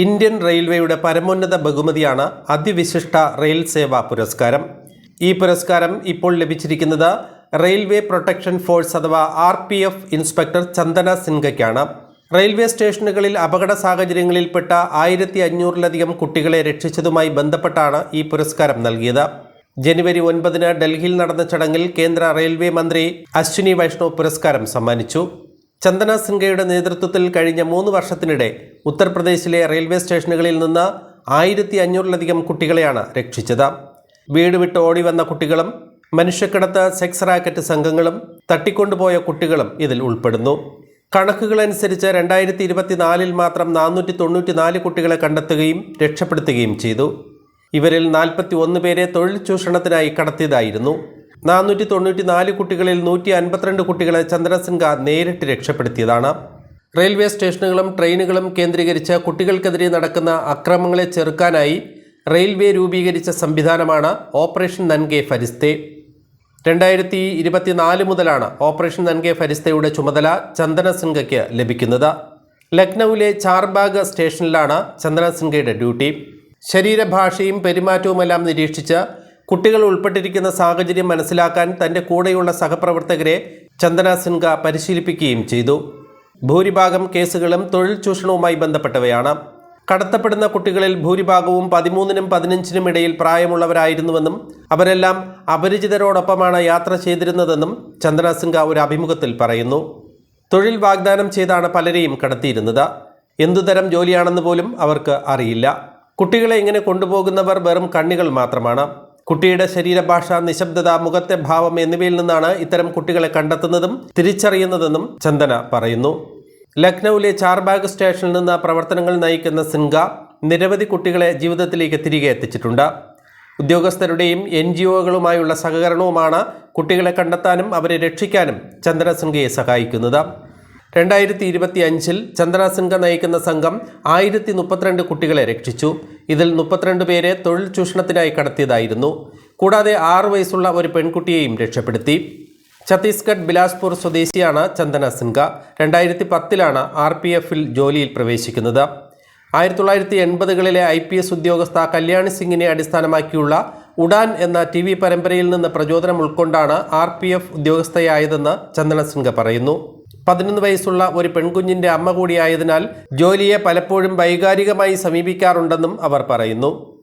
Indian റെയിൽവേയുടെ പരമോന്നത ബഹുമതിയാണ് അതിവിശിഷ്ട rail സേവാ പുരസ്കാരം. ഈ പുരസ്കാരം ഇപ്പോൾ ലഭിച്ചിരിക്കുന്നത് റെയിൽവേ പ്രൊട്ടക്ഷൻ ഫോഴ്സ് അഥവാ RPF ഇൻസ്പെക്ടർ ചന്ദന സിൻഹയ്ക്കാണ്. റെയിൽവേ സ്റ്റേഷനുകളിൽ അപകട സാഹചര്യങ്ങളിൽപ്പെട്ട 1500-ലധികം കുട്ടികളെ രക്ഷിച്ചതുമായി ബന്ധപ്പെട്ടാണ് ഈ പുരസ്കാരം നൽകിയത്. ജനുവരി 9-ന് ഡൽഹിയിൽ നടന്ന ചടങ്ങിൽ കേന്ദ്ര റെയിൽവേ മന്ത്രി അശ്വിനി വൈഷ്ണവ് പുരസ്കാരം സമ്മാനിച്ചു. ചന്ദന സിൻഹയുടെ നേതൃത്വത്തിൽ കഴിഞ്ഞ 3 വർഷത്തിനിടെ ഉത്തർപ്രദേശിലെ റെയിൽവേ സ്റ്റേഷനുകളിൽ നിന്ന് 1500-ലധികം കുട്ടികളെയാണ് രക്ഷിച്ചത്. വീട് വിട്ട് ഓടി വന്ന കുട്ടികളും മനുഷ്യക്കടത്ത്, സെക്സ് റാക്കറ്റ് സംഘങ്ങളും തട്ടിക്കൊണ്ടുപോയ കുട്ടികളും ഇതിൽ ഉൾപ്പെടുന്നു. കണക്കുകളനുസരിച്ച് 2024-ൽ മാത്രം 494 കുട്ടികളെ കണ്ടെത്തുകയും രക്ഷപ്പെടുത്തുകയും ചെയ്തു. ഇവരിൽ 41 പേരെ തൊഴിൽ ചൂഷണത്തിനായി കടത്തിയതായിരുന്നു. 494 കുട്ടികളിൽ 152 കുട്ടികളെ ചന്ദന സിൻഹ നേരിട്ട് രക്ഷപ്പെടുത്തിയതാണ്. റെയിൽവേ സ്റ്റേഷനുകളും ട്രെയിനുകളും കേന്ദ്രീകരിച്ച് കുട്ടികൾക്കെതിരെ നടക്കുന്ന അക്രമങ്ങളെ ചെറുക്കാനായി റെയിൽവേ രൂപീകരിച്ച സംവിധാനമാണ് ഓപ്പറേഷൻ നൻകെ ഫരിസ്തേ. 2024 മുതലാണ് ഓപ്പറേഷൻ നൻകെ ഫരിസ്തയുടെ ചുമതല ചന്ദന സിൻഹയ്ക്ക് ലഭിക്കുന്നത്. ലക്നൌവിലെ ചാർബാഗ് സ്റ്റേഷനിലാണ് ചന്ദന സിൻഹയുടെ ഡ്യൂട്ടി. ശരീരഭാഷയും പെരുമാറ്റവുമെല്ലാം നിരീക്ഷിച്ച് കുട്ടികൾ ഉൾപ്പെട്ടിരിക്കുന്ന സാഹചര്യം മനസ്സിലാക്കാൻ തൻ്റെ കൂടെയുള്ള സഹപ്രവർത്തകരെ ചന്ദന സിൻഹ പരിശീലിപ്പിക്കുകയും ചെയ്തു. ഭൂരിഭാഗം കേസുകളും തൊഴിൽ ചൂഷണവുമായി ബന്ധപ്പെട്ടവയാണ്. കടത്തപ്പെടുന്ന കുട്ടികളിൽ ഭൂരിഭാഗവും 13-നും 15-നും ഇടയിൽ പ്രായമുള്ളവരായിരുന്നുവെന്നും അവരെല്ലാം അപരിചിതരോടൊപ്പമാണ് യാത്ര ചെയ്തിരുന്നതെന്നും ചന്ദന സിൻഹ ഒരു അഭിമുഖത്തിൽ പറയുന്നു. തൊഴിൽ വാഗ്ദാനം ചെയ്താണ് പലരെയും കടത്തിയിരുന്നത്. എന്തുതരം ജോലിയാണെന്ന് പോലും അവർക്ക് അറിയില്ല. കുട്ടികളെ ഇങ്ങനെ കൊണ്ടുപോകുന്നവർ വെറും കണ്ണികൾ മാത്രമാണ്. കുട്ടിയുടെ ശരീരഭാഷ, നിശബ്ദത, മുഖത്തെ ഭാവം എന്നിവയിൽ നിന്നാണ് ഇത്തരം കുട്ടികളെ കണ്ടെത്തുന്നതും തിരിച്ചറിയുന്നതെന്നും ചന്ദന പറയുന്നു. ലക്നൌവിലെ ചാർബാഗ് സ്റ്റേഷനിൽ നിന്ന് പ്രവർത്തനങ്ങൾ നയിക്കുന്ന സിൻഹ നിരവധി കുട്ടികളെ ജീവിതത്തിലേക്ക് തിരികെ എത്തിച്ചിട്ടുണ്ട്. ഉദ്യോഗസ്ഥരുടെയും NGOകളുമായുള്ള സഹകരണവുമാണ് കുട്ടികളെ കണ്ടെത്താനും അവരെ രക്ഷിക്കാനും ചന്ദന സിൻഹയെ സഹായിക്കുന്നത്. 2025-ൽ ചന്ദന സിൻഹ നയിക്കുന്ന സംഘം 1032 കുട്ടികളെ രക്ഷിച്ചു. ഇതിൽ 32 പേരെ തൊഴിൽ ചൂഷണത്തിനായി കടത്തിയതായിരുന്നു. കൂടാതെ 6 വയസ്സുള്ള ഒരു പെൺകുട്ടിയെയും രക്ഷപ്പെടുത്തി. ഛത്തീസ്ഗഡ് ബിലാസ്പൂർ സ്വദേശിയാണ് ചന്ദന സിൻഹ. 2010-ലാണ് RPFൽ ജോലിയിൽ പ്രവേശിക്കുന്നത്. 1980-കളിലെ IPS ഉദ്യോഗസ്ഥ കല്യാണി സിംഗിനെ അടിസ്ഥാനമാക്കിയുള്ള ഉഡാൻ എന്ന TV പരമ്പരയിൽ നിന്ന് പ്രചോദനം ഉൾക്കൊണ്ടാണ് RPF ഉദ്യോഗസ്ഥയായതെന്ന് ചന്ദന സിൻഹ പറയുന്നു. 11 വയസ്സുള്ള ഒരു പെൺകുഞ്ഞിൻ്റെ അമ്മ കൂടിയായതിനാൽ ജോലിയെ പലപ്പോഴും വൈകാരികമായി സമീപിക്കാറുണ്ടെന്നും അവർ പറയുന്നു.